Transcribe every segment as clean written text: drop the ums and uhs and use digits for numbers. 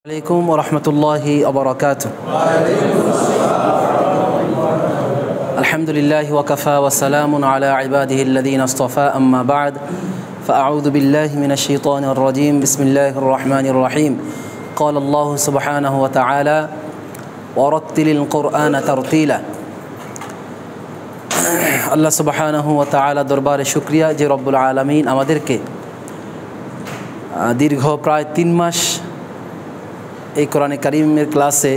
عليكم ورحمة الله وبركاته. الحمد لله وكفى وسلام على عباده الذين اصطفى أما بعد فأعوذ بالله من الشيطان الرجيم بسم الله الرحمن الرحيم. قال الله سبحانه وتعالى ورتل القرآن ترتيلا. আল্লাহ সুবহানাহু ওয়া তাআলা দরবারে শুকরিয়া যে রব্বুল আলামিন আমাদেরকে দীর্ঘ প্রায় 3 মাস এই কোরআনে কারিমের ক্লাসে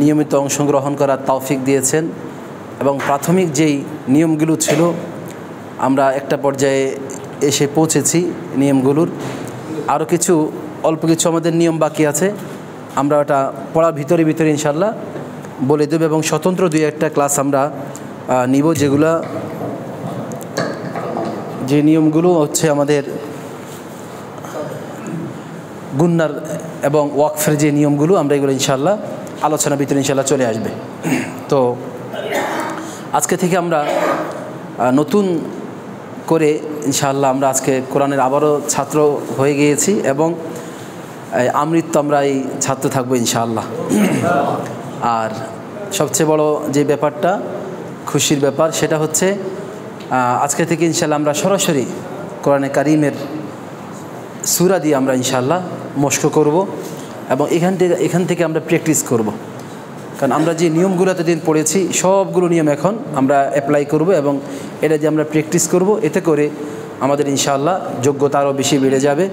নিয়মিত অংশগ্রহণ করার তৌফিক দিয়েছেন এবং প্রাথমিক যেই নিয়মগুলো ছিল আমরা একটা পর্যায়ে এসে পৌঁছেছি নিয়মগুলোর। আরও অল্প কিছু আমাদের নিয়ম বাকি আছে, আমরা ওটা পড়ার ভিতরে ইনশাল্লাহ বলে দেব এবং স্বতন্ত্র 2-1টা ক্লাস আমরা নিব, যে নিয়মগুলো হচ্ছে আমাদের গুন্নার এবং ওয়াকফের যে নিয়মগুলো আমরা এগুলো ইনশাল্লাহ আলোচনা ভিতরে ইনশাল্লাহ চলে আসবে। তো আজকে থেকে আমরা নতুন করে ইনশাল্লাহ আমরা আজকে কোরআনের আবারও ছাত্র হয়ে গিয়েছি এবং আমৃত্যু আমরা এই ছাত্র থাকবো ইনশাআল্লাহ। আর সবচেয়ে বড় যে ব্যাপারটা খুশির ব্যাপার সেটা হচ্ছে আজকে থেকে ইনশাল্লাহ আমরা সরাসরি কোরআনে কারিমের সূরা দিয়ে আমরা ইনশাআল্লাহ মশক করব এবং এখান থেকে আমরা প্র্যাকটিস করব, কারণ আমরা যে নিয়মগুলো এতদিন পড়েছি সবগুলো নিয়ম এখন আমরা অ্যাপ্লাই করব এবং এটা যে আমরা প্র্যাকটিস করব, এতে করে আমাদের ইনশাআল্লাহ যোগ্যতা আরও বেশি বেড়ে যাবে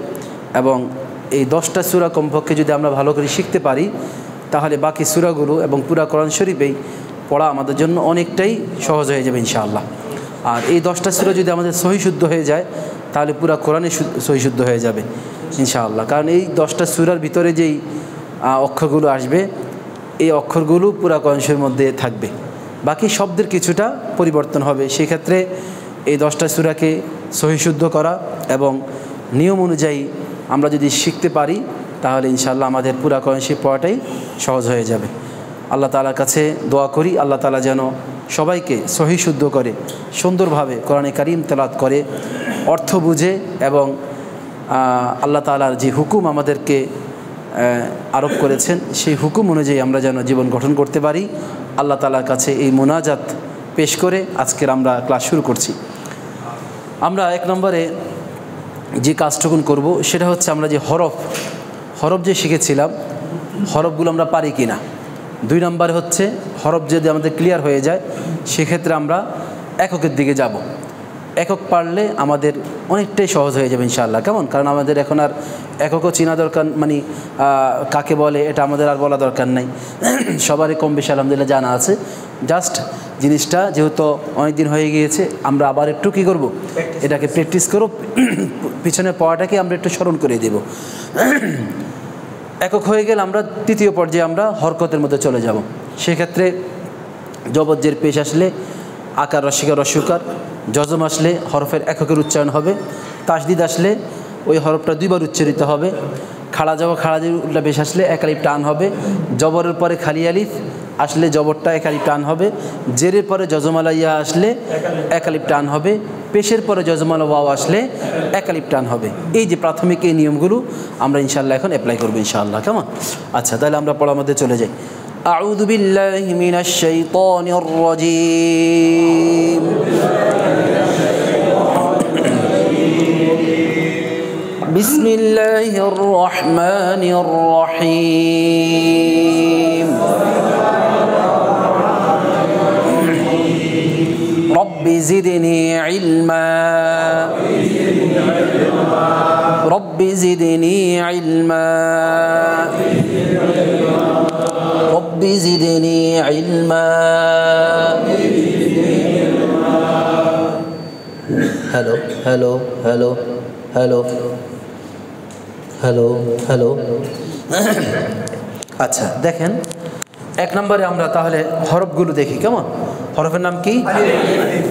এবং এই 10টা সূরা কমপক্ষে যদি আমরা ভালো করে শিখতে পারি তাহলে বাকি সূরাগুলো এবং পুরা কোরআন শরীফেই পড়া আমাদের জন্য অনেকটাই সহজ হয়ে যাবে ইনশাআল্লাহ। আর এই 10টা সূরা যদি আমাদের সহিশুদ্ধ হয়ে যায় তাহলে পুরা কোরআনে সহিশুদ্ধ হয়ে যাবে ইনশাআল্লাহ, কারণ এই 10টা সূরার ভিতরে যেই অক্ষরগুলো আসবে এই অক্ষরগুলো পুরা কোরআন শরীফের মধ্যে থাকবে, বাকি শব্দের কিছুটা পরিবর্তন হবে। সেক্ষেত্রে এই 10টা সূরাকে সহিশুদ্ধ করা এবং নিয়ম অনুযায়ী আমরা যদি শিখতে পারি তাহলে ইনশাআল্লাহ আমাদের পুরা কোরআন শরীফ পড়াটাই সহজ হয়ে যাবে। আল্লাহ তাআলার কাছে দোয়া করি আল্লাহ তাআলা যেন সবাইকে সহিশুদ্ধ করে সুন্দরভাবে কোরআনে কারিম তেলাওয়াত করে অর্থ বুঝে এবং আল্লাহ তাআলার যে হুকুম আমাদেরকে আরোপ করেছেন সেই হুকুম অনুযায়ী আমরা যেন জীবন গঠন করতে পারি। আল্লাহ তাআলার কাছে এই মুনাজাত পেশ করে আজকের আমরা ক্লাস শুরু করছি। আমরা 1 নম্বরে যে কাজটুকু করব সেটা হচ্ছে আমরা যে হরফ যে শিখেছিলাম হরফগুলো আমরা পারি কি না। 2 নম্বরে হচ্ছে হরফ যদি আমাদের ক্লিয়ার হয়ে যায় সেক্ষেত্রে আমরা এককের দিকে যাব। একক পারলে আমাদের অনেকটাই সহজ হয়ে যাবে ইনশাআল্লাহ। কেমন? কারণ আমাদের এখন আর এককও চেনা দরকার, মানে কাকে বলে এটা আমাদের আর বলা দরকার নাই, সবারই কম বেশি আলহামদুলিল্লাহ জানা আছে। জাস্ট জিনিসটা যেহেতু অনেক দিন হয়ে গিয়েছে আমরা আবার একটু কী করব, এটাকে প্র্যাকটিস করব, পিছনে পড়াটাকে আমরা একটু স্মরণ করে দেব। একক হয়ে গেলে আমরা 3য় পর্যায়ে আমরা হরকতের মধ্যে চলে যাব। সেক্ষেত্রে জবজ্জের পেশ আসলে আকার রসিকার রস্যকার, জজম আসলে হরফের এককের উচ্চারণ হবে, তাসদিদ আসলে ওই হরফটা 2বার উচ্চারিত হবে, খাড়া উল্টা পেশ আসলে এক আলিফ টান হবে, জবরের পরে খালি আলিফ আসলে জবরটা এক আলিফ টান হবে, জেরের পরে জজমালা ইয়া আসলে এক আলিফ টান হবে, পেশের পরে জজমালা ওয়াও আসলে এক আলিফ টান হবে। এই যে প্রাথমিক এই নিয়মগুলো আমরা ইনশাআল্লাহ এখন অ্যাপ্লাই করবো ইনশাআল্লাহ। কেমন? আচ্ছা, তাহলে আমরা পড়ার মধ্যে চলে যাই। আউযু বিল্লাহি মিনাশ শাইতানির রাজীম। বিসমিল্লাহির রহমানির রহিম। রব্বি জিদনি ইলমা। রব্বি জিদনি ইলমা। রব্বি জিদনি ইলমা। Hello hello hello hello hello hello. আচ্ছা, দেখেন 1 নম্বরে আমরা তাহলে হরফগুলো দেখি। কেমন? হরফের নাম কি?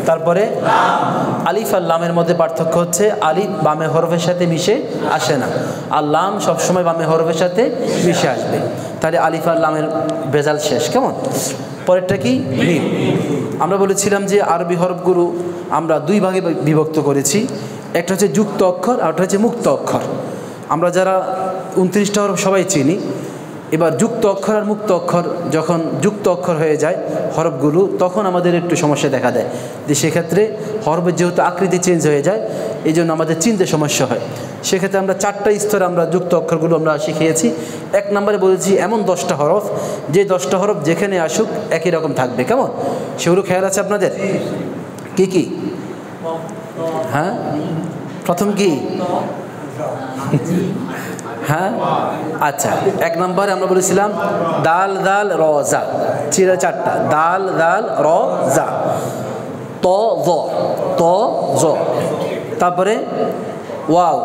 তারপরে আলিফ আর লামের মধ্যে পার্থক্য হচ্ছে আলিফ বামে হরফের সাথে মিশে আসে না আর লাম সবসময় বামে হরফের সাথে মিশে আসবে। তাহলে আলিফ আর লামের ভেজাল শেষ। কেমন? পরেরটা কি? মিম। আমরা বলেছিলাম যে আরবি হরফগুলো আমরা 2 ভাগে বিভক্ত করেছি, একটা হচ্ছে যুক্ত অক্ষর আর একটা হচ্ছে মুক্ত অক্ষর। আমরা যারা 29টা হরফ সবাই চিনি, এবার যুক্ত অক্ষর আর মুক্ত অক্ষর যখন যুক্ত অক্ষর হয়ে যায় হরফগুলো, তখন আমাদের একটু সমস্যা দেখা দেয়, যে সেক্ষেত্রে হরফের যেহেতু আকৃতি চেঞ্জ হয়ে যায়, এই জন্য আমাদের চিনতে সমস্যা হয়। সেক্ষেত্রে আমরা 4টা স্তরে আমরা যুক্ত অক্ষরগুলো আমরা শিখিয়েছি। 1 নম্বরে বলেছি এমন 10টা হরফ, যে 10টা হরফ যেখানে আসুক একই রকম থাকবে। কেমন, সেগুলো খেয়াল আছে আপনাদের? কি কি? হ্যাঁ, প্রথম কি? হ্যাঁ, আচ্ছা। 1 নম্বরে আমরা বলেছিলাম দাল দাল র জা, 4টা দাল দাল র জা, ত জ, ত জ। তারপরে ওয়াও,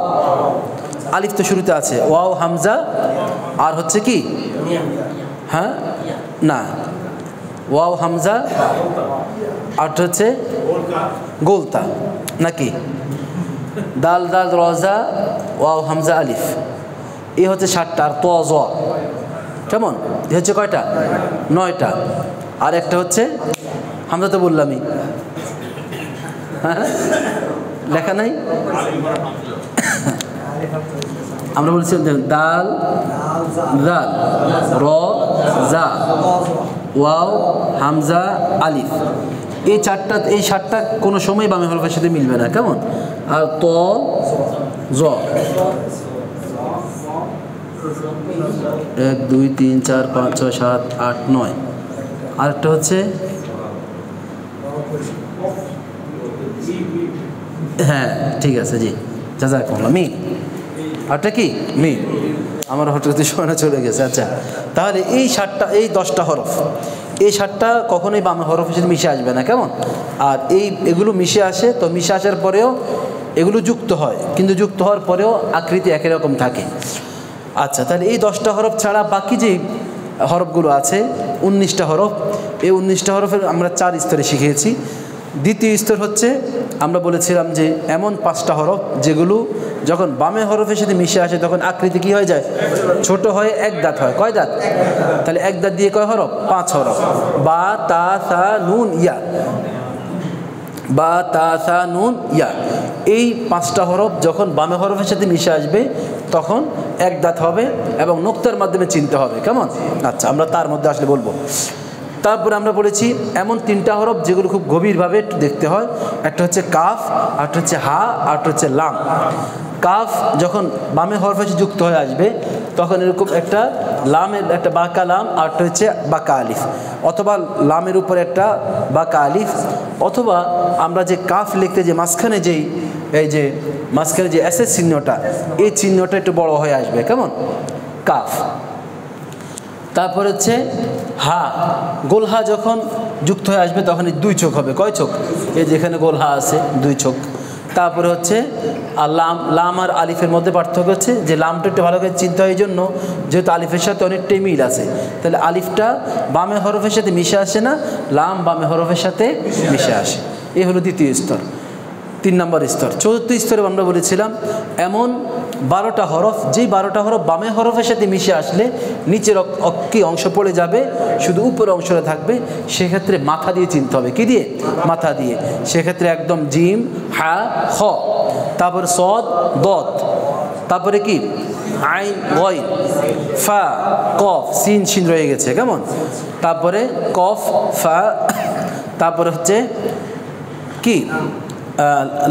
আলিফ তো শুরুতে আছে, ওয়াও হামজা, আর হচ্ছে কি? হ্যাঁ, না, ওয়াও হামজা, আর হচ্ছে গোলতা নাকি? দাল দাল রজা, ওয়াও হামজা আলিফ, এই হচ্ছে 7টা। আর ত জ, কেমন? এই হচ্ছে কয়টা? 9টা। আর একটা হচ্ছে হামজা, তো বললামই। হ্যাঁ, লেখা নাই? আমরা বলছি দাল দাল র জা ওয়াও হামজা আলিফ, এই 7টা কোনো সময় বামে হরফের সাথে মিলবে না। কেমন? আর ত জ, 1 2 3 4 5 6 7 8 9। আরেকটা হচ্ছে, হ্যাঁ ঠিক আছে, জি জাযাকুমুল্লাহ, মিম। আরটা কি? মিম। আমার হঠাৎ সময় চলে গেছে। আচ্ছা, তাহলে এই 10টা হরফ, এই 7টা কখনোই বামে হরফের সাথে মিশে আসবে না। কেমন? আর এগুলো মিশে আসে, তো মিশে আসার পরেও এগুলো যুক্ত হয়, কিন্তু যুক্ত হওয়ার পরেও আকৃতি একই রকম থাকে। আচ্ছা, তাহলে এই 10টা হরফ ছাড়া বাকি যে হরফগুলো আছে 19টা হরফ, এই 19টা হরফের আমরা 4 স্তরে শিখিয়েছি। দ্বিতীয় স্তর হচ্ছে আমরা বলেছিলাম যে এমন 5টা হরফ যেগুলো যখন বামে হরফের সাথে মিশে আসে তখন আকৃতি কি হয়ে যায়? ছোট হয়ে 1 দাঁত হয়। কয় দাঁত? তাহলে 1 দাঁত দিয়ে কয় হরফ? 5 হরফ। বা তা সা নুন ইয়া, বা তা সা নুন ইয়া, এই 5টা হরফ যখন বামে হরফের সাথে মিশে আসবে তখন 1 দাঁত হবে এবং নোক্তার মাধ্যমে চিনতে হবে। কেমন? আচ্ছা, আমরা তার মধ্যে আসলে বলবো। তারপরে আমরা বলেছি এমন 3টা হরফ যেগুলো খুব গভীরভাবে একটু দেখতে হয়। একটা হচ্ছে কাফ, আরটা হচ্ছে হা, আরটা হচ্ছে লাম। কাফ যখন বামে হরফের সাথে যুক্ত হয়ে আসবে তখন এরকম একটা লামের একটা বাঁকা লাম, আরটা হচ্ছে বাঁকা আলিফ, অথবা লামের উপর একটা বাঁকা আলিফ, অথবা আমরা যে কাফ লিখতে যে মাঝখানে মাঝখানে যে এসের চিহ্নটা, এই চিহ্নটা একটু বড় হয়ে আসবে। কেমন? কাফ। তারপর হচ্ছে হা, গোলহা যখন যুক্ত হয়ে আসবে তখন 2 চোখ হবে। কয় চোখ? এই যেখানে গোলহা আছে 2 চোখ। তারপরে হচ্ছে আর লাম আর আলিফের মধ্যে পার্থক্য হচ্ছে যে লামটা একটু ভালো করে চিনতে হয়, এই জন্য যেহেতু আলিফের সাথে অনেকটাই মিল আছে, তাহলে আলিফটা বামে হরফের সাথে মিশে আসে না, লাম বামে হরফের সাথে মিশে আসে। এই হলো দ্বিতীয় স্তর। 3 নম্বর স্তর। চতুর্থ স্তরে আমরা বলেছিলাম এমন 12টা হরফ, যেই 12টা হরফ বামে হরফের সাথে মিশে আসলে নিচের অক্ষি অংশ পড়ে যাবে, শুধু উপরের অংশটা থাকবে। সেক্ষেত্রে মাথা দিয়ে চিনতে হবে। কি দিয়ে? মাথা দিয়ে। সেক্ষেত্রে একদম জিম হা খ, তারপরে সদ দত, তারপরে কি আইন গইন, ফা কফ, সিন শিন রয়ে গেছে। কেমন? তারপরে কফ ফা, তারপরে হচ্ছে কি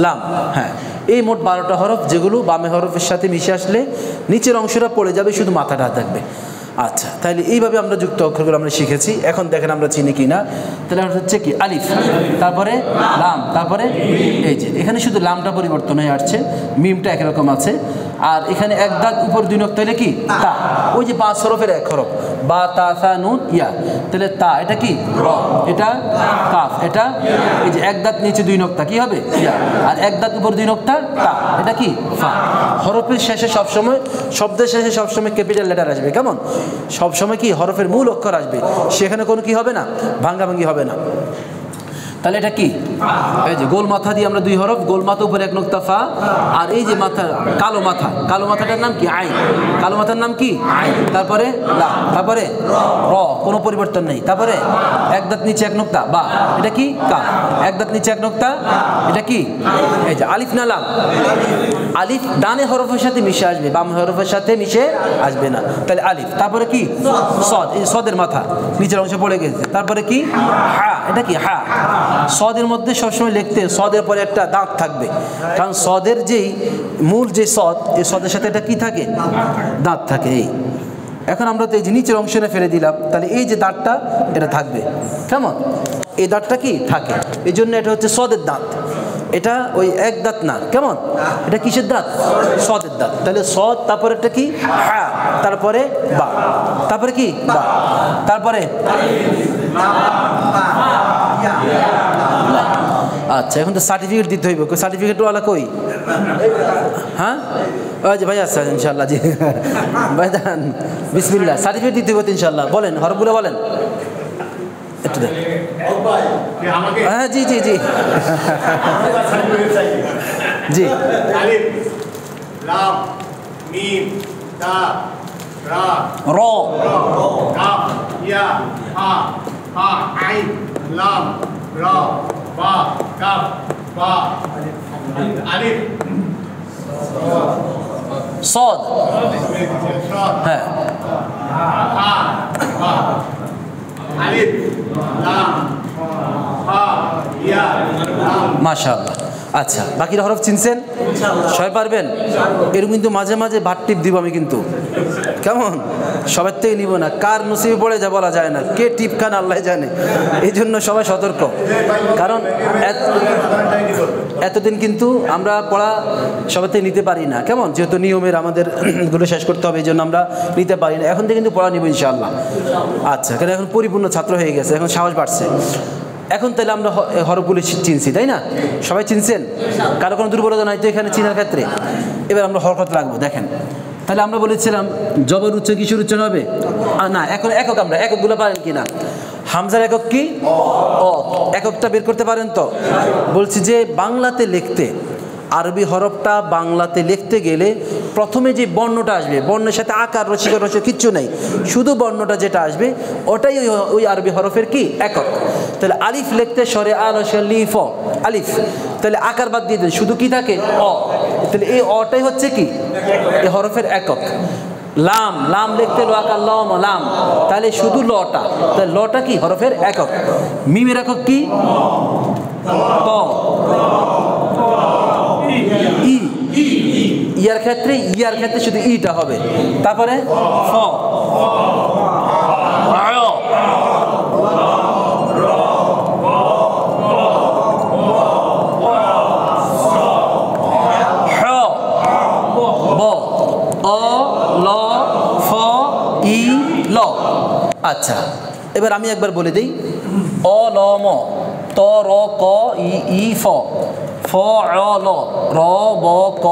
লাম। হ্যাঁ, এই মোট 12টা হরফ যেগুলো বামে হরফের সাথে মিশে আসলে নিচের অংশটা পড়ে যাবে, শুধু মাথাটা থাকবে। আচ্ছা, তাহলে এইভাবে আমরা যুক্ত অক্ষরগুলো আমরা শিখেছি। এখন দেখেন আমরা চিনি কি না। তাহলে হচ্ছে কি আলিফ, তারপরে লাম, তারপরে এই যে এখানে শুধু লামটা পরিবর্তন হয়ে আসছে, মিমটা একরকম আছে। আর এখানে 1 দাঁত উপর 2 নক্তা হলে কি তা, ওই যে 5 হরফের 1 হরফ, বা তা সা নুন ইয়া। তাহলে তা, এটা কি র, এটা কাফ, এটা এই যে 1 দাঁত নিচে 2 নক্তা কি হবে ইয়া, আর 1 দাঁত উপর 2 নক্তা তা, এটা কি ফা। হরফের শেষে সবসময়, শব্দের শেষে সবসময় ক্যাপিটাল লেটার আসবে। কেমন? সবসময় কি হরফের মূল অক্ষর আসবে, সেখানে কোনো কি হবে না, ভাঙ্গাভাঙ্গি হবে না। তাহলে এটা কি? এই যে গোল মাথা দিয়ে আমরা 2 হরফ, গোল মাথা উপরে 1 নক্তা ফা, আর এই যে মাথা কালো মাথা, কালো মাথাটার নাম কি আইন, কালো মাথার নাম কি আইন, তারপরে লা, তারপরে র, কোনো পরিবর্তন নেই, তারপরে 1 দাঁত নিচে 1 নক্তা বা, এটা কি কা, 1 দাঁত নিচে 1 নক্তা, এটা কি এই যে আলিফ না লাম, আলিফ ডানে হরফের সাথে মিশে আসবে, বাম হরফের সাথে মিশে আসবে না। তাহলে আলিফ, তারপরে কি সদ, এই সদের মাথা নিচের অংশ পড়ে গেছে। তারপরে কি হা, এটা কি হা। সদের মধ্যে সবসময় লিখতে সদের পরে একটা দাঁত থাকবে, কারণ সদের যেই মূল যে সদ, এই সদের সাথে এটা কি থাকে, দাঁত থাকে। এই এখন আমরা তো এই যে নিচের অংশটা ফেলে দিলাম, তাহলে এই যে দাঁতটা এটা থাকবে, কেমন, এই দাঁতটা কি থাকে, এই জন্য এটা হচ্ছে সদের দাঁত। এটা ওই এক দাঁত না, কেমন, এটা কিসের দাঁত, সদের দাঁত। তাহলে সদ, তারপরে একটা কি হা, তারপরে বা, তারপরে কি বা, তারপরে আচ্ছা। এখন তো সার্টিফিকেট দিতে হইব, সার্টিফিকেটওয়ালা কই? হ্যাঁ, ওই যে ভাই আচ্ছা ইনশাল্লাহ, জি ভাই দেন, বিসমিল্লাহ, সার্টিফিকেট দিতে হইব ইনশাল্লাহ। বলেন, হরফগুলো বলেন একটু দেন। হ্যাঁ জি জি জি জি। আলিফ, লাম, মিম, তা, রা, র, কাফ, ইয়া, হা, আইন, লাম, রা, বা, কাফ, বা, আলিফ, সদ, সদ, হ্যাঁ, হা, বা, আলিফ, লাম, হা, ইয়া, লাম। মাশাআল্লাহ। আচ্ছা, বাকিরা হরফ চিনছেন, সবাই পারবেন? এরকম কিন্তু মাঝে মাঝে ভাট টিপ দিব আমি কিন্তু, কেমন, সবার থেকে নিব না, কার নসিবে পড়ে যা বলা যায় না, কে টিপ খান আল্লাহ জানে। এই জন্য সবাই সতর্ক, কারণ এতদিন কিন্তু আমরা পড়া সবার থেকে নিতে পারি না, কেমন, যেহেতু নিয়মের আমাদের গুলো শেষ করতে হবে, এই জন্য আমরা নিতে পারি না। এখন থেকে কিন্তু পড়া নিব ইনশাআল্লাহ। আচ্ছা, কারণ এখন পরিপূর্ণ ছাত্র হয়ে গেছে, এখন সাহস বাড়ছে। এখন তাহলে আমরা হরফগুলি চিনছি, তাই না? সবাই চিনছেন, কারো কোনো দুর্বলতা নাই তো এখানে চিনার ক্ষেত্রে? এবার আমরা হরকত রাখবো। দেখেন, তাহলে আমরা বলেছিলাম জবর উচ্চ কিসের উচ্চারণ হবে? না, এখন একক, আমরা এককগুলো পারেন কি না? হামজার একক কি? অ। এককটা বের করতে পারেন তো? বলছি যে বাংলাতে লিখতে, আরবি হরফটা বাংলাতে লিখতে গেলে প্রথমে যে বর্ণটা আসবে, বর্ণের সাথে আকার, রসিকর, রসিক কিচ্ছু নেই, শুধু বর্ণটা যেটা আসবে ওটাই ওই আরবি হরফের কি একক। তাহলে আলিফ লিখতে সরে আল লিফ, আলিফ, তাহলে আকার বাদ দিয়ে দিন, শুধু কি থাকে অ, তাহলে এই অটাই হচ্ছে কি এই হরফের একক। লাম, লাম লিখতে লো আকার লম, লাম, তাহলে শুধু লটা, তাহলে লটা কি হরফের একক। মিমের একক কি? ত। ই, ইয়ার ক্ষেত্রে, ইয়ার ক্ষেত্রে শুধু ইটা হবে। তারপরে ফ, আচ্ছা, এবার আমি একবার বলে দিই, অ ল ম, ত র ক ই ফ, ফ ল, র ব ক,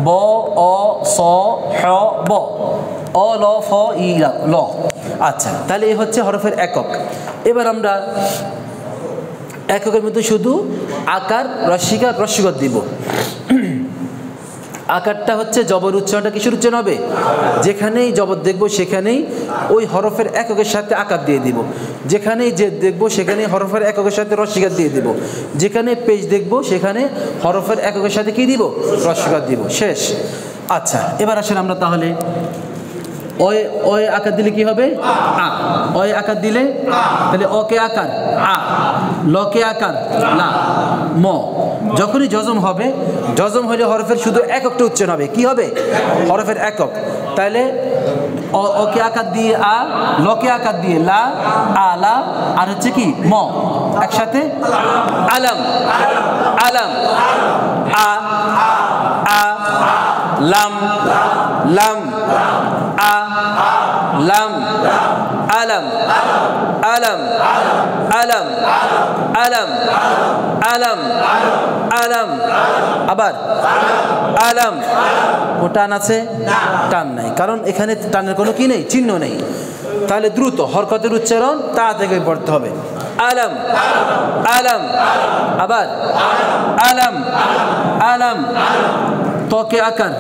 ব অ স হ ব, অ ল ফ ই ল। আচ্ছা, তাহলে এই হচ্ছে হরফের একক। এবার আমরা এককের মধ্যে শুধু আকার, রস্যিকার, রস্যিকর দিব। আকারটা হচ্ছে জবর উচ্চারণটা কিসের উচ্চারণ হবে? যেখানেই জবর দেখব সেখানেই ওই হরফের এককের সাথে আকার দিয়ে দিব, যেখানেই যে দেখব সেখানেই হরফের এককের সাথে রস্যিকার দিয়ে দিব, যেখানে পেজ দেখব সেখানে হরফের এককের সাথে কি দিব? রস্যিকার দিব। শেষ। আচ্ছা, এবার আসেন আমরা তাহলে অয়, অয় আকার দিলে কি হবে? আ। অয় আকার দিলে তাহলে অকে আকার আ, লকে আকার লা, ম। যখনই জজম হবে, জজম হলে হরফের শুধু এককটা উচ্চারণ হবে, কি হবে? হরফের একক। তাহলে অকে আকার দিয়ে আ, লকে আকার দিয়ে লা, আলা, আর হচ্ছে কি ম, একসাথে আলম, আলম, আ, আ, লাম, লাম, আ, লাম, আলম, আলম, আলম, আলম, আলম, আলম, আবার আলম। ও টান আছে? টান নাই, কারণ এখানে টানের কোনো কি নেই, চিহ্ন নেই। তাহলে দ্রুত হরকতের উচ্চারণ তা থেকে পড়তে হবে। আলম, আলম, আবার আলম, আলম। তকে আকার,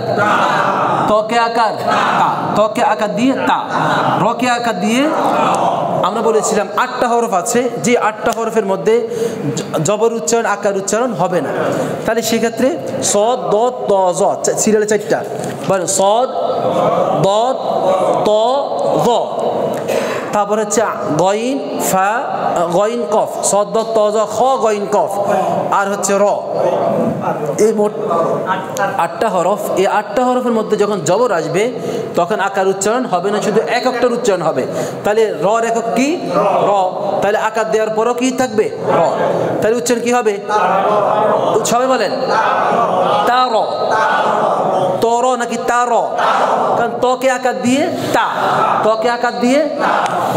তকে আকার তা, তকে আকার দিয়ে তা, রকে আকার দিয়ে আমরা বলেছিলাম 8টা হরফ আছে, যে 8টা হরফের মধ্যে জবর উচ্চারণ আকার উচ্চারণ হবে না। তাহলে সেক্ষেত্রে সদ দত ত জ, সিরিয়ালে 4টা বলেন, সদ দত ত জ, তারপর হচ্ছে গইন ফা গইন কফ, সদ দত ত জ খ গইন কফ, আর হচ্ছে র। এই মোট 8টা হরফ। এই 8টা হরফের মধ্যে যখন জবর আসবে তখন আকার উচ্চারণ হবে না, শুধু এককটার উচ্চারণ হবে। তাহলে র একক কি? র। তাহলে আকার দেওয়ার পরও কি থাকবে? র। তাহলে উচ্চারণ কি হবে? সবাই বলেন তা র। তর নাকি তা র? কারণ তকে আকার দিয়ে তা, তকে আকার দিয়ে,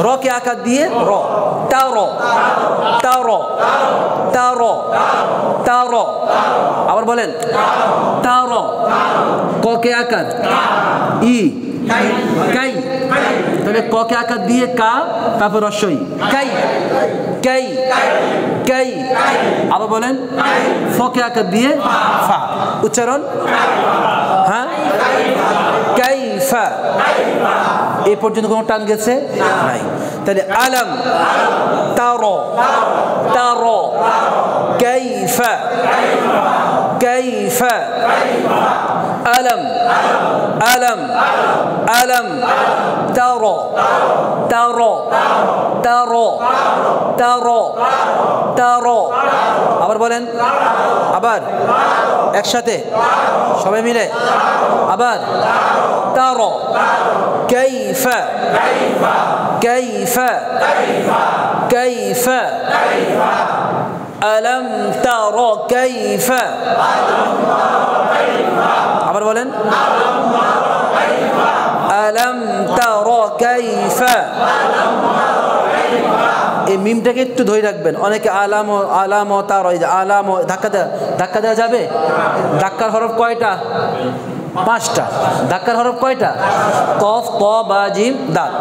রকে আকার দিয়ে র। তা র, তা র, তা র, তা র। আবার বলেন তা র। ককে আকার ই, কাই। তাহলে ককে আকার দিয়ে কা, তারপর রস্বই কাই, কাই, কাই। আবার বলেন ফকে আকার দিয়ে ফা, উচ্চারণ হ্যাঁ কাইফা। এই পর্যন্ত কোনো টান গেছে নাই। তাহলে আলম তারো, তারো কাইফা, কাইফা আলম, আলম, আলম তারো, তারো, তারো, তারো, তারো। আবার বলেন, আবার একসাথে সবাই মিলে আবার তারো কাইফা, কাইফা, কাইফা আলম তারো কাইফা। আবার বলেন আলম তারো কাইফা। এই মিমটাকে একটু ধরে রাখবেন। অনেকে আলাম আলাম তার আলাম ধাক্কা দেওয়া যাবে? ধাক্কার হরফ কয়টা? 5টা। ধাক্কার হরফ কয়টা? কফ ত বা জিম দাল।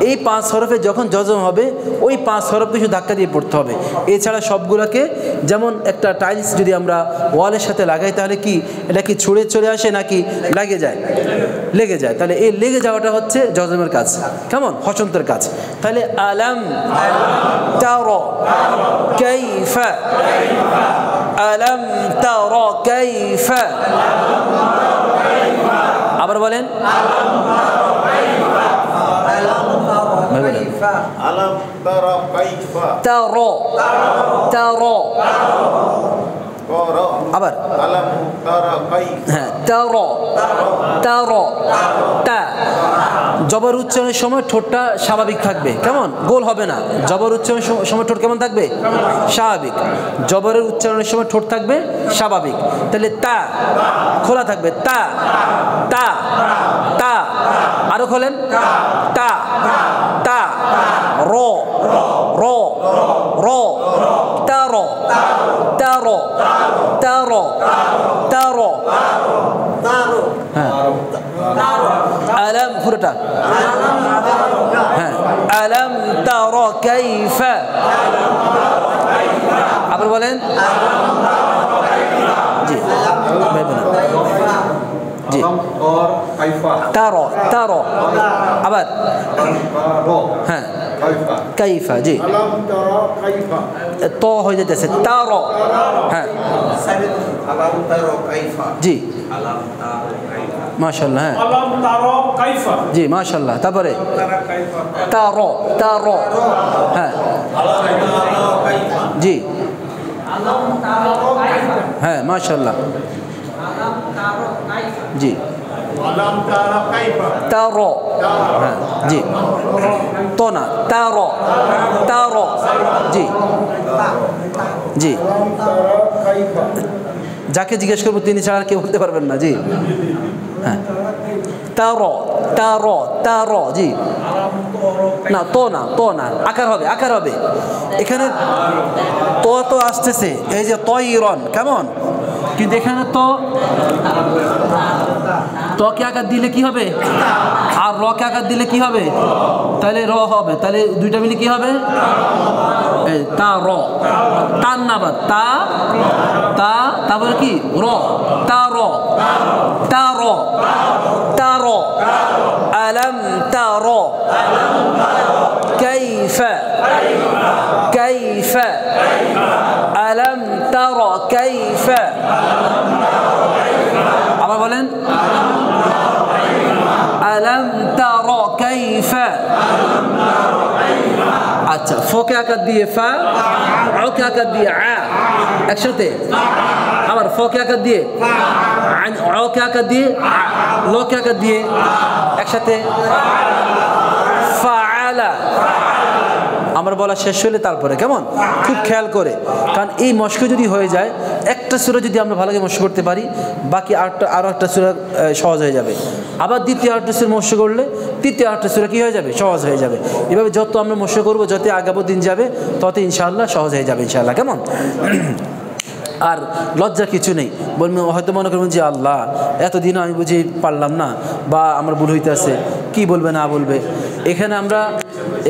এই 5 হরফে যখন জজম হবে ওই 5 হরফ কিছু ধাক্কা দিয়ে পড়তে হবে। এছাড়া সবগুলোকে, যেমন একটা টাইলস যদি আমরা ওয়ালের সাথে লাগাই তাহলে কি এটা কি ছুঁড়ে চলে আসে নাকি লেগে যায়? লেগে যায়। তাহলে এই লেগে যাওয়াটা হচ্ছে জজমের কাজ, কেমন হসন্তের কাজ। তাহলে আলাম তারা কাইফা, আলাম তারা কাইফা। আবার বলেন আলাম তারা কাইফা, তারা, তারা। আবার আলাম তারা কাইফা, হ্যাঁ তারা, তারা, তা। জবর উচ্চারণের সময় ঠোঁটটা স্বাভাবিক থাকবে, কেমন গোল হবে না। জবর উচ্চারণের সময় ঠোঁট কেমন থাকবে? স্বাভাবিক। জবরের উচ্চারণের সময় ঠোঁট থাকবে স্বাভাবিক। তাহলে তা খোলা থাকবে, তা, তা, তা। আরো খোলেন তা, তা, র, র, র, তারো, তারো, তারো, তারো। হ্যাঁ আলম পুরোটা, হ্যাঁ আলম তারা কাইফা। আবার বলেন জি জি তারো, তারো। আবার হ্যাঁ কাইফা, জি তো হয়ে যেতেছে তারো, হ্যাঁ জি মাশাআল্লাহ, হ্যাঁ জি মাশাআল্লাহ। তারপরে তারো, তারো, হ্যাঁ জি হ্যাঁ মাশাআল্লাহ, জি আলাম তারা কাইফা, তারো, হ্যাঁ জি তো না তারো, তারো, জি জি। যাকে জিজ্ঞেস করবো তিনি ছাড়া আর কেউ বলতে পারবেন না। জি হ্যাঁ তারো, তারো, তারো, জি না তো না, তো না, আকার হবে, আকার হবে। এখানে তো তো আসতেছে, এই যে তয়রন, কেমন, কিন্তু এখানে তো কে আকার দিলে কি হবে আর র কে আকার দিলে কি হবে? তাহলে র হবে। তাহলে দুইটা মিলে কি হবে? তা র, তার না বাদ তা, তা, তারপরে কি র, তা র, তা র, তা র। আলম তা র কাইফা কাইফা কাইফা আলাম তারা কাইফা আবার বলেন আলাম তারা কাইফা আচ্ছা ফকে আকার দিয়ে ফা ওকে আকার দিয়ে আ একসাথে আবার ফকে আকার দিয়ে ওকে আকার দিয়ে লোকে আকার দিয়ে একসাথে ফাআলা আমার বলা শেষ হলে তারপরে কেমন খুব খেয়াল করে কারণ এই মস্ক যদি হয়ে যায় একটা সূরা যদি আমরা ভালো করে মস্ক করতে পারি বাকি আরো একটা সূরা সহজ হয়ে যাবে আবার দ্বিতীয় আরেকটা সূরা মস্ক করলে তৃতীয় আরেকটা সূরা কি হয়ে যাবে সহজ হয়ে যাবে এভাবে যত আমরা মস্ক করব যত আগাবো দিন যাবে তত ইনশাআল্লাহ সহজ হয়ে যাবে ইনশাআল্লাহ কেমন আর লজ্জা কিছু নেই বলবেন হয়তো মনে করবেন যে আল্লাহ এতদিন আমি বুঝি পারলাম না বা আমার ভুল হইতেছে কি বলবে না বলবে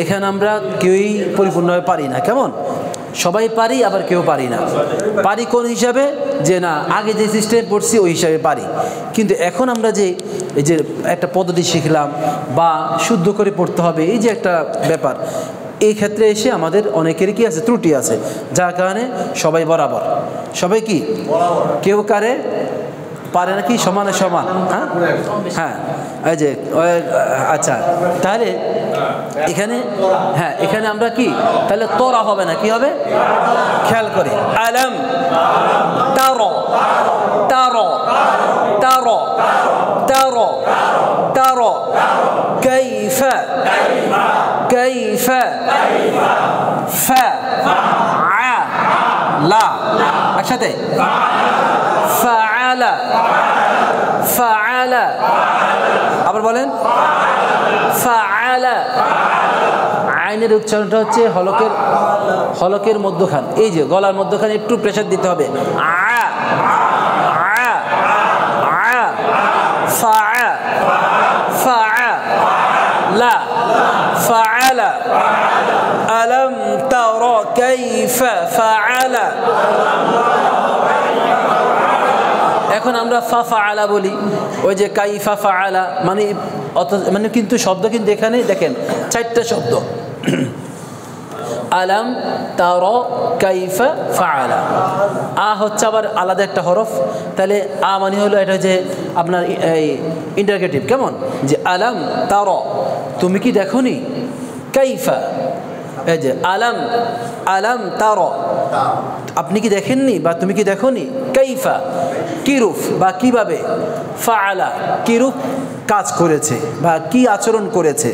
এখানে আমরা কেউই পরিপূর্ণভাবে পারি না কেমন সবাই পারি আবার কেউ পারি না পারি কোন হিসাবে যে না আগে যে সিস্টেমে পড়ছি ওই হিসাবে পারি কিন্তু এখন আমরা যে এই যে একটা পদ্ধতি শিখলাম বা শুদ্ধ করে পড়তে হবে এই যে একটা ব্যাপার এই ক্ষেত্রে এসে আমাদের অনেকেরই কি আছে ত্রুটি আছে যার কারণে সবাই বরাবর সবাই কি কেউ কারে পারে নাকি সমানে সমান হ্যাঁ হ্যাঁ এই যে আচ্ছা তাহলে এখানে আমরা কি তাহলে তোরা হবে না কি হবে খেয়াল করে আলাম তারা তারা তারা তারা তারা কাইফা কাইফা ফা আ লা একসাথে ফাআলা ফাআলা আবার বলেন ফাআলা আইনের উচ্চারণটা হচ্ছে হলকের মধ্যখান এই যে গলার মধ্যখানে একটু প্রেসার দিতে হবে আ আ আ ফাআ ফাআ লা ফাআলা আলাম তারা কাইফা ফাআলা এখন আমরা ফাআলা বলি ওই যে কাইফা ফাআলা মানে কিন্তু শব্দ কিন্তু এখানে দেখেন চারটা শব্দ আলাম তারা কাইফা ফাআলা আ হচ্ছে আবার আলাদা একটা হরফ তাহলে আ মানে হলো এটা যে আপনার এই ইন্টারগেটিভ কেমন যে আলাম তারা তুমি কি দেখোনি কাইফা এই যে আলাম তারা আপনি কি দেখেননি বা তুমি কি দেখোনি কাইফা কিরূপ বা কিভাবে ফাআলা কিরূপ কাজ করেছে বা কি আচরণ করেছে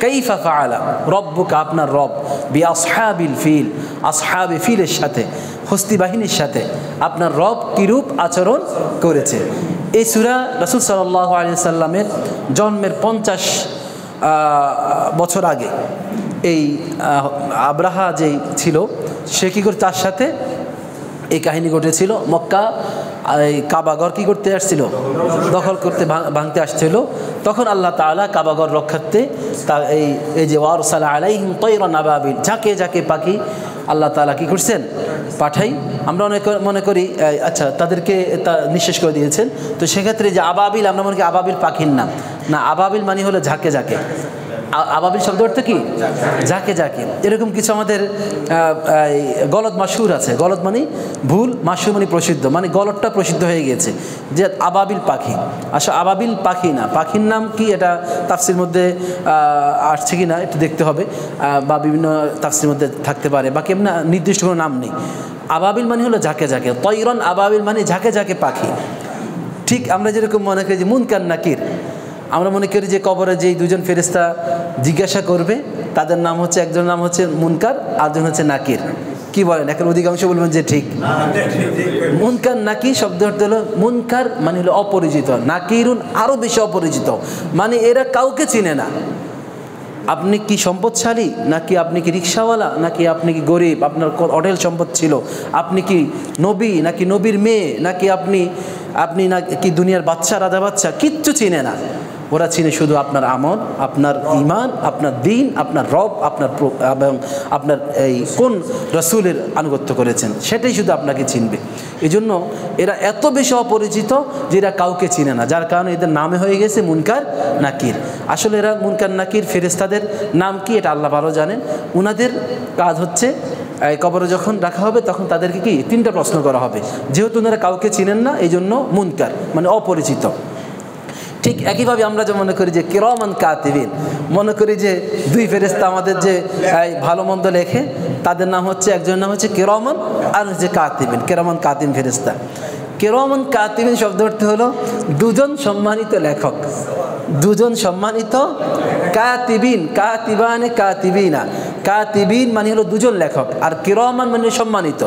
কাইফা ফাআলা রব্বুকা আপনার রব বিআসহাবিল ফিল আসহাবে ফিলের সাথে হস্তি বাহিনীর সাথে আপনার রব কিরূপ আচরণ করেছে এই সূরা রাসূল সাল্লাল্লাহু আলাইহি সাল্লামের জন্মের 50 বছর আগে এই আব্রাহা যেই ছিল সে কী করে তার সাথে এই কাহিনী ঘটেছিল মক্কা এই কাবাঘর কী করতে আসছিল দখল করতে ভাঙতে আসছিল তখন আল্লাহ তাআলা কাবাঘর রক্ষার্থে তা এই যে ওয়ারসালা আলাইহিম তায়রান আবাবিল যাকে যাকে পাখি আল্লাহ তাআলা কী করছেন পাঠাই আমরা মনে করি আচ্ছা তাদেরকে তা নিঃশেষ করে দিয়েছেন তো সেক্ষেত্রে যে আবাবিল আমরা মনে করি আবাবিল পাখির নাম না আবাবিল মানে হলো ঝাঁকে ঝাঁকে আবাবিল শব্দ অর্থ কি যাকে যাকে এরকম কিছু আমাদের গলদ মাশহুর আছে গলদ মানে ভুল মাশহুর মানে প্রসিদ্ধ মানে গলদটা প্রসিদ্ধ হয়ে গেছে যে আবাবিল পাখি আসলে আবাবিল পাখি না পাখির নাম কি এটা তাফসির মধ্যে আসছে কি না একটু দেখতে হবে বা বিভিন্ন তাফসির মধ্যে থাকতে পারে বা কেমন নির্দিষ্ট কোনো নাম নেই আবাবিল মানে হলো যাকে যাকে তয়রন আবাবিল মানে যাকে যাকে পাখি ঠিক আমরা যেরকম মনে করি যে মুনকার নাকির আমরা মনে করি যে কবরে যেই দুজন ফেরেশতা জিজ্ঞাসা করবে তাদের নাম হচ্ছে একজনের নাম হচ্ছে মুনকার আরেকজন হচ্ছে নাকির কি বলেন এখন অধিকাংশ বলবেন যে ঠিক মুনকার নাকির শব্দ অর্থ হলো মুনকার মানে হলো অপরিচিত নাকিরুন আরও বেশি অপরিচিত মানে এরা কাউকে চিনে না আপনি কি সম্পদশালী নাকি আপনি কি রিক্সাওয়ালা নাকি আপনি কি গরিব আপনার অঢেল সম্পদ ছিল আপনি কি নবী নাকি নবীর মেয়ে নাকি আপনি নাকি দুনিয়ার বাচ্চা রাজা বাচ্চা কিচ্ছু চিনে না ওরা চিনে শুধু আপনার আমল, আপনার ঈমান, আপনার দ্বীন, আপনার রব, এবং আপনার এই কোন রাসূলের আনুগত্য করেছেন সেটাই শুধু আপনাকে চিনবে। এই জন্য এরা এত বেশি অপরিচিত যে এরা কাউকে চিনে না, যার কারণে এদের নামে হয়ে গেছে মুনকার নাকির। আসলে এরা মুনকার নাকির ফেরেশতাদের নাম কি এটা আল্লাহ ভালো জানেন। ওনাদের কাজ হচ্ছে কবরে যখন রাখা হবে তখন তাদেরকে কি 3টা প্রশ্ন করা হবে, যেহেতু ওনারা কাউকে চিনেন না এই জন্য মুনকার মানে অপরিচিত। ঠিক একইভাবে আমরা যে মনে করি যে কিরামান কাতিবিন, মনে করি যে 2 ফেরেশতা আমাদের যে ভালো মন্দ লেখে, তাদের নাম হচ্ছে, একজনের নাম হচ্ছে কিরামান আর হচ্ছে কাতিবিন, কিরামান কাতিব ফেরেশতা। কিরামান কাতিবিন শব্দ অর্থ হলো 2জন সম্মানিত লেখক, 2জন সম্মানিত কাতিবিন, কাতিবানে কাতিবিনা, কাতিবিন মানে হলো 2জন লেখক, আর কিরামান মানে সম্মানিত।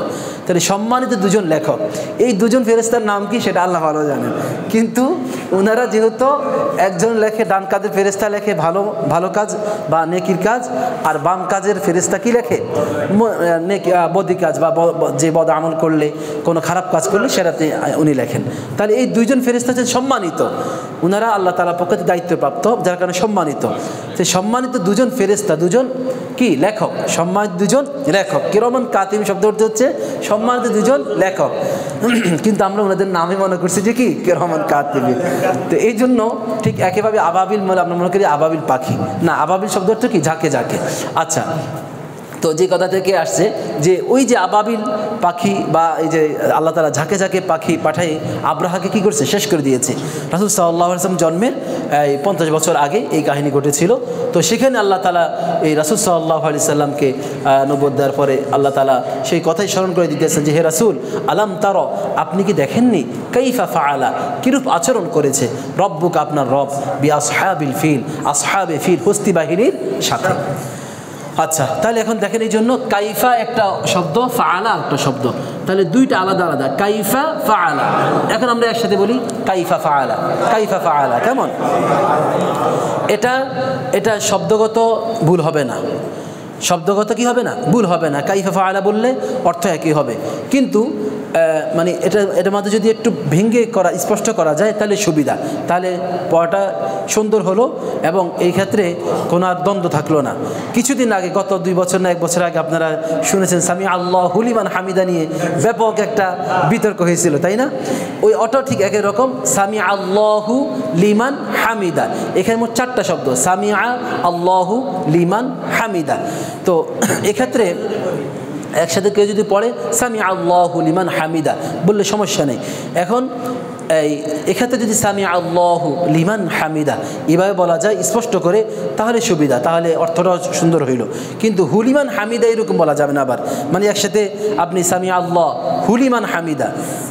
তাহলে সম্মানিত 2জন লেখক, এই 2জন ফেরেশতার নাম কি সেটা আল্লাহ ভালো জানেন। কিন্তু ওনারা যেহেতু একজন লেখে, ডান কাজের ফেরেশতা লেখে ভালো ভালো কাজ বা নেকির কাজ, আর বাম কাজের ফেরেশতা কি লেখে বদি কাজ বা যে বদ আমল করলে কোনো খারাপ কাজ করলে সেটাতে উনি লেখেন। তাহলে এই 2জন ফেরেশতা হচ্ছেন সম্মানিত, ওনারা আল্লাহ তাআলার পক্ষ থেকে দায়িত্বপ্রাপ্ত, যার কারণে সম্মানিত। সেই সম্মানিত 2জন ফেরেশতা, 2জন কি লেখক, সম্মানিত 2জন লেখক। কিরামান কাতিব শব্দ অর্থ হচ্ছে সম্মানিত 2জন লেখক, কিন্তু আমরা ওনাদের নামে মনে করছি যে কি কিরামান কাতিবিন। তো এই জন্য ঠিক একইভাবে আবাবিল মানে আমরা মনে করি আবাবিল পাখি, না, আবাবিল শব্দ অর্থ কি ঝাঁকে ঝাঁকে। আচ্ছা, তো যে কথা থেকে আসছে যে ওই যে আবাবিল পাখি বা এই যে আল্লাহ তাআলা ঝাঁকে ঝাঁকে পাখি পাঠাই আব্রাহাকে কি করছে, শেষ করে দিয়েছে। রাসূল সাল্লাল্লাহু আলাইহি ওয়াসাল্লাম জন্মের 50 বছর আগে এই কাহিনী ঘটেছিল। তো সেখানে আল্লাহ তাআলা এই রাসূল সাল্লাল্লাহু আলাইহি সাল্লামকে নবুয়ত দেওয়ার পরে আল্লাহ তাআলা সেই কথাই স্মরণ করে দিতেছেন যে হে রাসূল, আলাম তারা, আপনি কি দেখেননি, কাইফা ফাআলা, কিরূপ আচরণ করেছে রব্বুক, আপনার রব, বি আসহাবিল ফিল, আসহাবে ফিল, হস্তি বাহিনীর সাথে। আচ্ছা, তাহলে এখন দেখেন এই জন্য কাইফা একটা শব্দ, ফাআলা একটা শব্দ, তাহলে 2টা আলাদা আলাদা, কাইফা ফাআলা। এখন আমরা একসাথে বলি কাইফা ফাআলা, কাইফা ফাআলা, কেমন? এটা শব্দগত ভুল হবে না, শব্দগত কি হবে না, ভুল হবে না। কাইফা ফাআলা বললে অর্থ একই হবে, কিন্তু মানে এটার মধ্যে যদি একটু ভেঙে করা, স্পষ্ট করা যায় তাহলে সুবিধা, তাহলে পড়াটা সুন্দর হলো এবং এই ক্ষেত্রে কোনো আর দ্বন্দ্ব থাকলো না। কিছুদিন আগে, গত 2 বছর না 1 বছর আগে আপনারা শুনেছেন সামি আল্লাহু লিমান হামিদা নিয়ে ব্যাপক একটা বিতর্ক হয়েছিল, তাই না? ওই অটো ঠিক একই রকম, সামি আল্লাহু লিমান হামিদা, এখানে মোট 4টা শব্দ, সামিআ আল্লাহু লিমান হামিদা। তো এক্ষেত্রে একসাথে কেউ যদি পড়ে সামি আল্লাহু লিমান হামিদা বললে সমস্যা নেই। এখন এক্ষেত্রে যদি সামি আল্লাহু লিমান হামিদা এভাবে বলা যায় স্পষ্ট করে তাহলে সুবিধা, তাহলে অর্থটাও সুন্দর হইল। কিন্তু হুলিমান হামিদা এরকম বলা যাবে না আবার, মানে একসাথে আপনি সামি আল্লাহ হুলিমান হামিদা,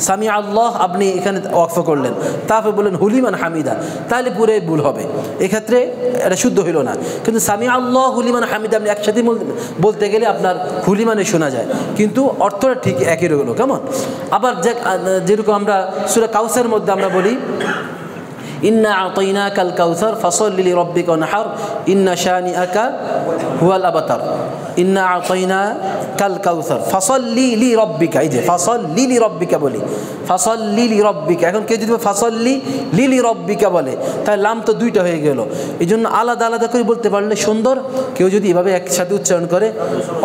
সামি আল্লাহ আপনি এখানে ওয়াকফ করলেন, তারপর বললেন হুলিমান হামিদা, তাহলে পুরো ভুল হবে, এক্ষেত্রে এটা শুদ্ধ হইল না। কিন্তু সামি আল্লাহ হুলিমান হামিদা আপনি একসাথে বলতে গেলে আপনার হুলিমানে শোনা যায়, কিন্তু অর্থটা ঠিক একই রইল, কেমন? আবার যেরকম আমরা সূরা কাউসার মধ্যে আমরা বলি ইন্না আতাইনাকাল কাউসার ফাসাল্লি লিরাব্বিকা ওয়ানহার ইন্না শানিআকা হুয়াল আবতার, ইন্না আতাইনাকাল কাউসার ফাসাল্লি লিরাব্বিকা, এই যে ফাসাল্লি লিরাব্বিকা বলি, ফাসাল্লি লিরাব্বিকা। এখন কেউ যদি ফাসাল্লি লিরাব্বিকা বলে তাহলে লাম তো 2টা হয়ে গেল, এই জন্য আলাদা আলাদা করে বলতে পারলে সুন্দর। কেউ যদি এভাবে একসাথে উচ্চারণ করে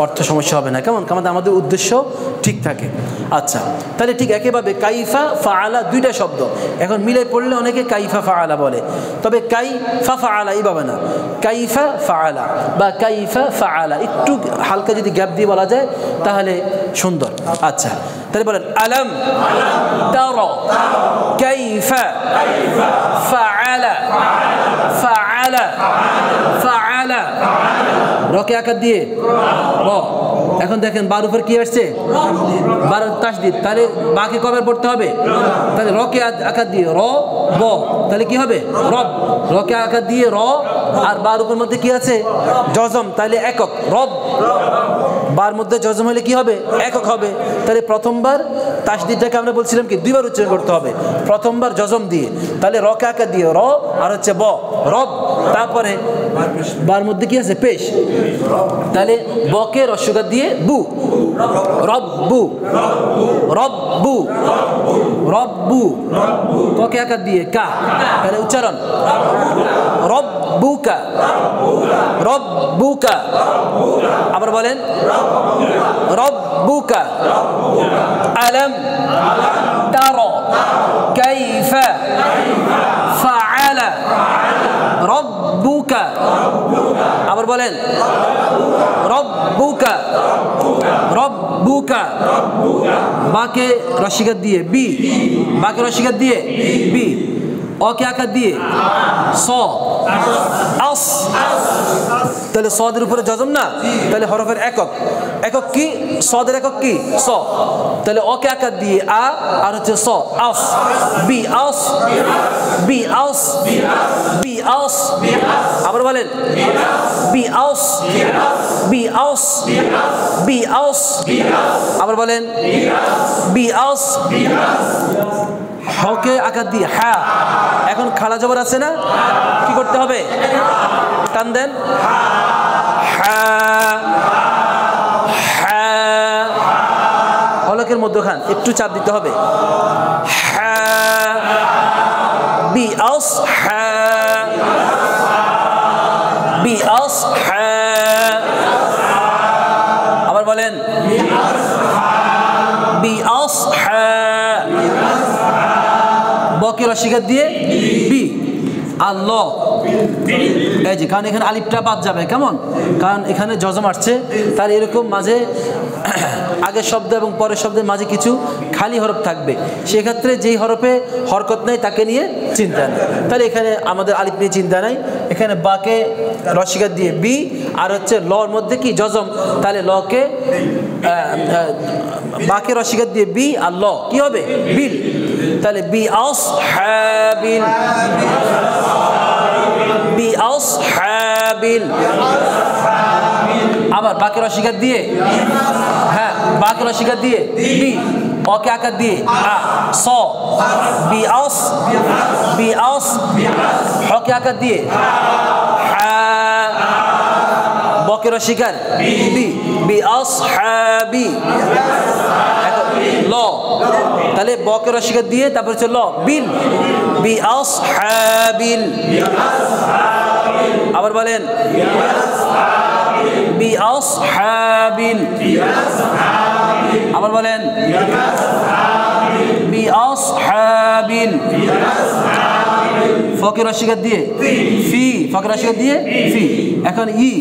অর্থ সমস্যা হবে না, কেমন? আমাদের উদ্দেশ্য ঠিক থাকে। আচ্ছা, তাহলে ঠিক একইভাবে কাইফা ফাআলা 2টা শব্দ, এখন মিলে পড়লে অনেকে কাইফা ফাআলা বলে, তবে কাইফা ফাআলা এইভাবে না, কাইফা ফাআলা বা কাইফা ফাআলা, একটু হালকা যদি গ্যাপ দিয়ে বলা যায় তাহলে সুন্দর। আচ্ছা, তাহলে বলেন আলাম তারা কাইফা ফাআলা, ফাআলা ফাআলা, রকে আকার দিয়ে র। এখন দেখেন বার উপর কি আসছে, বার তাসদিদ, তাহলে বাকে কবে পড়তে হবে, তাহলে রকে আকার দিয়ে র ব, তাহলে কি হবে রব, রকে আকার দিয়ে র, আর বার উপর মধ্যে কি আছে জজম, তাহলে একক রব, বার মধ্যে জজম হলে কি হবে, একক হবে। তাহলে প্রথমবার তাসদিদটাকে আমরা বলছিলাম কি 2বার উচ্চারণ করতে হবে, প্রথমবার জজম দিয়ে, তাহলে রকে আকার দিয়ে র আর হচ্ছে ব রব, তারপরে বার মধ্যে কি আছে পেশ, তাহলে বকে রস্যকার দিয়ে বু, রব্বু রব্বু রব্বু, ককে আকার দিয়ে কা, তাহলে উচ্চারণ রব্বুকা রব্বুকা। আবার বলেন রব্বুকা। আলম তারা কাইফা ফাআলা রব্বুকা। আবার বলেন রব্বুকা রব্বুকা। বাকে রসিকার দিয়ে বি, বাকে রসিকার দিয়ে বি, অকে আকার দিয়ে স, আস, তাহলে সদের উপরে জজম না, তাহলে হরফের একক, একক কি সদের একক কি স, তাহলে অকে আকার দিয়ে আ আর হচ্ছে স, আস বি আস বি আস বি আস। আবার বলেন বি আস বি আস বি আস। আবার বলেন বি আস। হকে আকার দিয়ে হ্যাঁ, এখন খাড়া জবর আছে না, কি করতে হবে, টান দেন, হ্যাঁ হ্যাঁ, হলকের মধ্যখান একটু চাপ দিতে হবে, হ্যাঁ বি আস হ্যাঁ বি আস হ্যাঁ। আবার বলেন বি আস হ্যাঁ, বকে রসিকার দিয়ে বি আল্লাহ। এই যে কারণ এখানে আলিফটা বাদ যাবে, কেমন, কারণ এখানে জজম আসছে, তার এরকম মাঝে আগের শব্দ এবং পরের শব্দের মাঝে কিছু খালি হরফ থাকবে, সেক্ষেত্রে যেই হরফে হরকত নেই তাকে নিয়ে চিন্তা নেই, তাহলে এখানে আমাদের আলিফ নিয়ে চিন্তা নাই। এখানে বাকে রসিকার দিয়ে বি আর হচ্ছে লর মধ্যে কি জজম, তাহলে লকে বাকে রসিকার দিয়ে বি আর ল কি হবে বিল, তাহলে বি আস হাবিল বি আস হাবিল। আবার বাকে রসিকার দিয়ে হ্যাঁ, বাকে রসিকার দিয়ে বি, অকে আকার দিয়ে আ স বি আস বি আস, হকে আকার দিয়ে হ্যাঁ, বকে রসিকার বি বি আস হাবি ল, তাহলে বকে রসিকার দিয়ে তারপর হচ্ছে ল বিল বি আস হাবিল। আবার বলেন বি আস হাবিল। আবার বলেন বি আস হাবিল। ফকের রসিকার দিয়ে ফি, ফকের রসিকার দিয়ে ফি। এখন ই,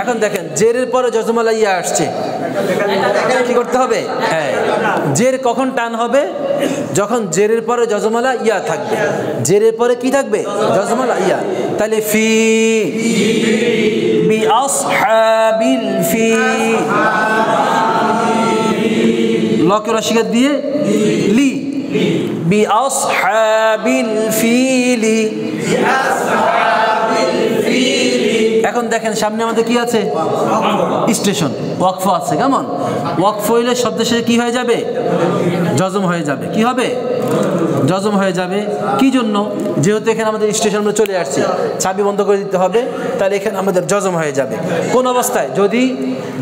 এখন দেখেন জেরের পরে জজমালা ইয়া আসছে, কি করতে হবে, হ্যাঁ জের কখন টান হবে, যখন জেরের পরে জজমালা ইয়া থাকবে, জেরের পরে কি থাকবে জজমালা ইয়া, তাহলে ফি বি আসহাবিল ফি। লকে রসিকার দিয়ে লি বি আসহাবিল ফিলি। এখন দেখেন সামনে আমাদের কি আছে, স্টেশন ওয়াকফ আছে, কেমন ওয়াকফ হইলে শব্দের সাথে কি হয়ে যাবে, জজম হয়ে যাবে, কি হবে জজম হয়ে যাবে। কি জন্য, যেহেতু এখানে আমাদের স্টেশন আমরা চলে আসছি, চাবি বন্ধ করে দিতে হবে, তাহলে এখানে আমাদের জজম হয়ে যাবে। কোন অবস্থায়, যদি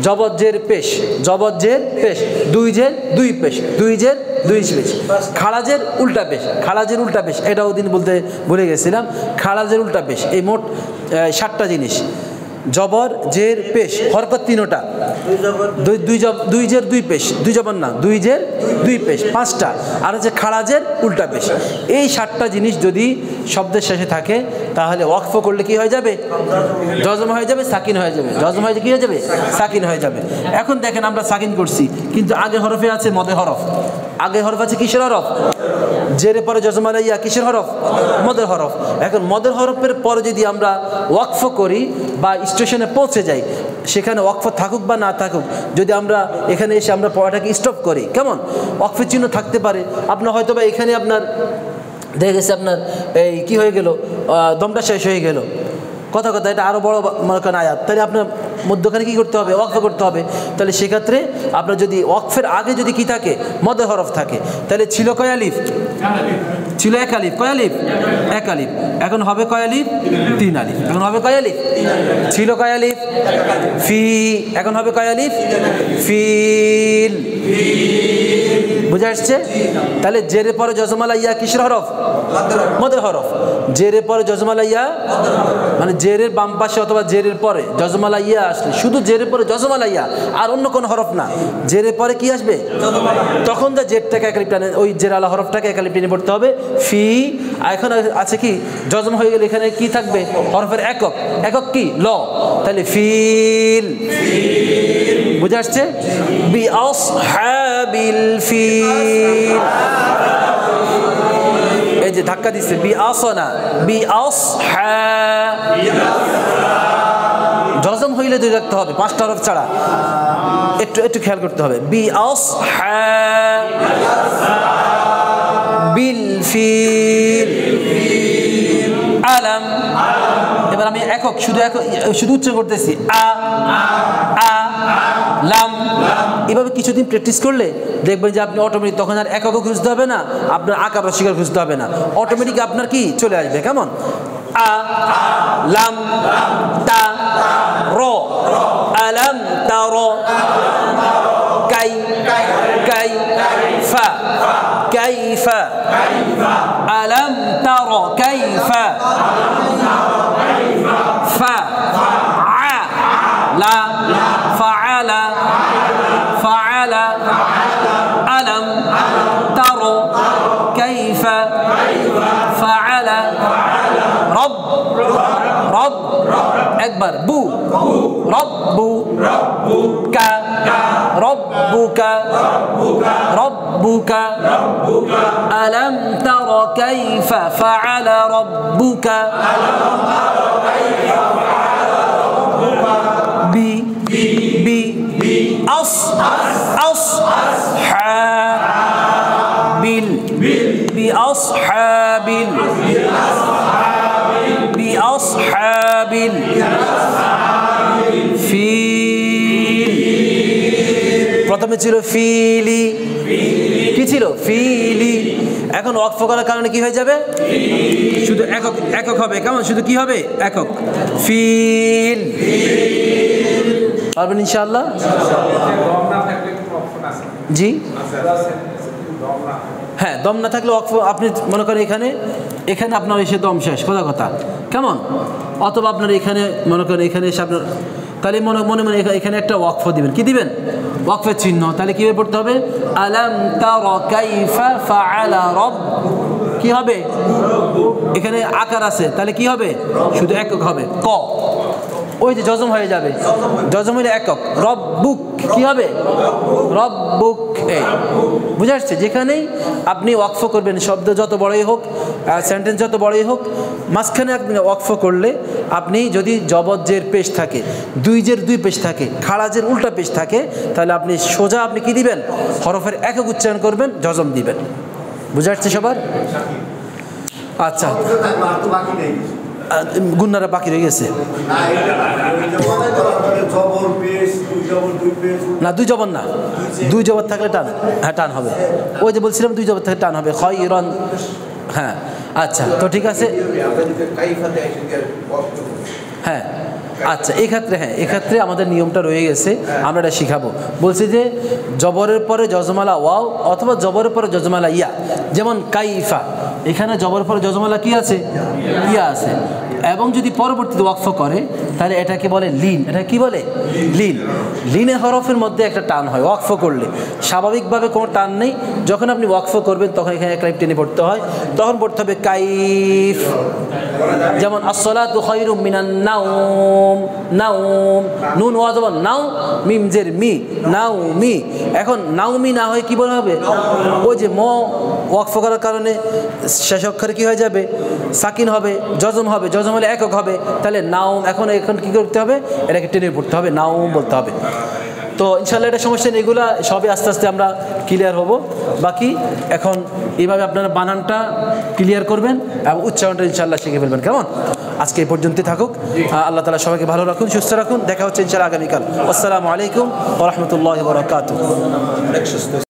জবজ্জের পেশ, জবজ্জের পেশ, দুই জের দুই পেশ, দুই জের দুই পেশ, খারাজের উল্টা পেশ, খারাজের উল্টা পেশ, এটাও দিন বলতে ভুলে গেছিলাম, খারাজের উল্টা পেশ, এই মোট 7টা জিনিস, জবর জের পেশ, হরকত 3টা, দুই জের দুই পেশ, দুই জবর না, দুই জের দুই পেশ 5টা, আর হচ্ছে খারাজের উল্টা পেশ। এই 7টা জিনিস যদি শব্দের শেষে থাকে, তাহলে ওয়াকফ করলে কি হয়ে যাবে, জজম হয়ে যাবে, সাকিন হয়ে যাবে, জজম হয়ে কি হয়ে যাবে, সাকিন হয়ে যাবে। এখন দেখেন আমরা সাকিন করছি, কিন্তু আগের হরফে আছে মদের হরফ, আগের হরফ আছে কিসের হরফ, জেরে পরে জজমালা ইয়া কিসের হরফ, মদের হরফ। এখন মদের হরফের পরে যদি আমরা ওয়াকফ করি বা স্টেশনে পৌঁছে যাই, সেখানে ওয়াকফ থাকুক বা না থাকুক, যদি আমরা এখানে এসে আমরা পড়াটাকে স্টপ করি, কেমন ওয়াকফের চিহ্ন থাকতে পারে, আপনার হয়তো বা এখানে আপনার দেখে গেছে আপনার এই কি হয়ে গেল, দমটা শেষ হয়ে গেল, কথা কথা এটা আরও বড় মনে করেন আয়াত, তাহলে আপনার মধ্যখানে কী করতে হবে? ওয়াকফ করতে হবে। তাহলে সেক্ষেত্রে আপনার যদি ওয়াকফের আগে যদি কি থাকে? মদ হরফ থাকে, তাহলে ছিল কয় আলিফ? ছিল এক আলিফ। কয় আলিফ? এক আলিফ। এখন হবে কয় আলিফ? 3 আলিফ। এখন হবে কয় আলিফ? ছিল কয় আলিফ? ফি। এখন হবে কয় আলিফ? ফিল। বুঝে আসছে? তাহলে জেরে পরে জজমালা ইয়া কিসের হরফ? মদের হরফ। জেরে পরে জজমালা ইয়া মানে জেরের বাম পাশে অথবা জেরের পরে জজমালা ইয়া আসলে শুধু জেরের পরে জজমালা ইয়া, আর অন্য কোনো হরফ না। জেরের পরে কি আসবে? তখন যা জেরটাকে একালিপ টানে, ওই জের আলা হরফটাকে একালিপ টেনে পড়তে হবে। ফি। এখন আছে কি? জজম হয়ে গেলে এখানে কি থাকবে? হরফের একক। একক কি? ল। তাহলে ফিল। বুঝে আসছে? বি আসহাবিল ফিল। এই যে ধাক্কা দিচ্ছে, বি আসনা, বি আসহা। জজম হইলে দুই রাখতে হবে, 5টা হরফ ছাড়া। একটু খেয়াল করতে হবে। বি আসহা বিল ফিল আলাম। এবার আমি একক শুধু উচ্চারণ করতেছি, আ আ লাম। এভাবে কিছুদিন প্র্যাকটিস করলে দেখবেন যে আপনি অটোমেটিক তখন আর এককও খুঁজতে হবে না, আপনার আকার রসিকার খুঁজতে হবে না, অটোমেটিক আপনার কি চলে আসবে। কেমন? আ লাম তা র আলাম তা র কাই কাই ফা কাইফা আলাম তার কাইফা ফা আ লা ফাআলা ফাআলা আলাম তার কাইফা ফাআলা রব রব একবার বু রব্বু কা রব্বুকা রব্বুকা আলাম তার কাইফা ফাআলা রব্বুকা বি বি আস আস হা বিল বি আসহাবিল বি আসহাবিল ফিল। প্রথমে ছিল ফিলি। কি ছিল? ফিলি। এখন ওয়াকফ করার কারণে কি হয়ে যাবে? শুধু একক একক হবে। কেমন? শুধু কি হবে? একক। ফিল। পারবেন ইনশাআল্লাহ? জি হ্যাঁ, দম না থাকলে ওয়াকফ আপনি মনে করেন এখানে আপনার এসে দম শেষ, কথা। কেমন? অথবা আপনার এখানে মনে করেন এখানে এসে আপনার, তাহলে মনে এখানে একটা ওয়াকফ দিবেন। কি দিবেন? ওয়াকফের চিহ্ন। তাহলে কীভাবে পড়তে হবে? আলাম তারা কাইফা ফাআলা রব। কি হবে? এখানে আকার আছে, তাহলে কি হবে? শুধু একক হবে। ক। ওই যে জজম হয়ে যাবে, জজম হইলে একক। রব্বুক কি হবে? রব্বুক। এই বুঝে আসছে? যেখানেই আপনি ওয়াকফ করবেন, শব্দ যত বড়ই হোক, সেন্টেন্স যত বড়ই হোক, মাঝখানে আপনি ওয়াকফ করলে, আপনি যদি জবজ্জের পেশ থাকে, দুই পেশ থাকে, খাড়াজের উল্টা পেশ থাকে, তাহলে আপনি সোজা আপনি কি দিবেন? হরফের একক উচ্চারণ করবেন, জজম দিবেন। বুঝে আসছে সবার? আচ্ছা, গুন্নারা বাকি রয়ে গেছে না? দুই জবর না, দুই জবর থাকলে টান। হ্যাঁ, টান হবে। ওই যে বলছিলাম দুই জবর থাকলে টান হবে। খয়রন। হ্যাঁ, আচ্ছা, তো ঠিক আছে। হ্যাঁ, আচ্ছা, এক্ষেত্রে আমাদের নিয়মটা রয়ে গেছে, আমরা এটা শিখাবো। বলছি যে জবরের পরে জজমালা ওয়াও অথবা জবরের পরে জজমালা ইয়া। যেমন কাইফা, এখানে জবরের পরে জজমালা কি আছে? ইয়া আছে। এবং যদি পরবর্তীতে ওয়াকফ করে, তাহলে এটাকে বলে লিন। এটা কি বলে? লিন। লিনের হরফের মধ্যে একটা টান হয় ওয়াকফ করলে। স্বাভাবিকভাবে কোনো টান নেই। যখন আপনি ওয়াকফ করবেন তখন এখানে একটা টেনে পড়তে হয়, তখন পড়তে হবে কাইফ। যেমন আসসালাতু খায়রুম মিনান নাওম। নাওম, নুন ওয়া জবর নাও, মিম জের মি, নাওমি। এখন নাওমি না হয়ে কি বলা হবে? ওই যে ম ওয়াকফ করার কারণে শেষ অক্ষরে কি হয়ে যাবে? সাকিন হবে, জজম হবে। জজম হলে একক হবে, তাহলে নাওম। এখন কি করতে হবে? এটাকে টেনে পড়তে হবে, নাওম বলতে হবে। তো ইনশাআল্লাহ এটা সমস্যা নেই, এগুলো সবই আস্তে আস্তে আমরা ক্লিয়ার হব। বাকি এখন এইভাবে আপনারা বানানটা ক্লিয়ার করবেন এবং উচ্চারণটা ইনশাআল্লাহ শিখে ফেলবেন। কেমন? আজকে এই পর্যন্তই থাকুক। আল্লাহ তাআলা সবাইকে ভালো রাখুন, সুস্থ রাখুন। দেখা হচ্ছে ইনশাআল্লাহ আগামীকাল। আসসালামু আলাইকুম ওয়া রাহমাতুল্লাহি ওয়া বারাকাতুহু।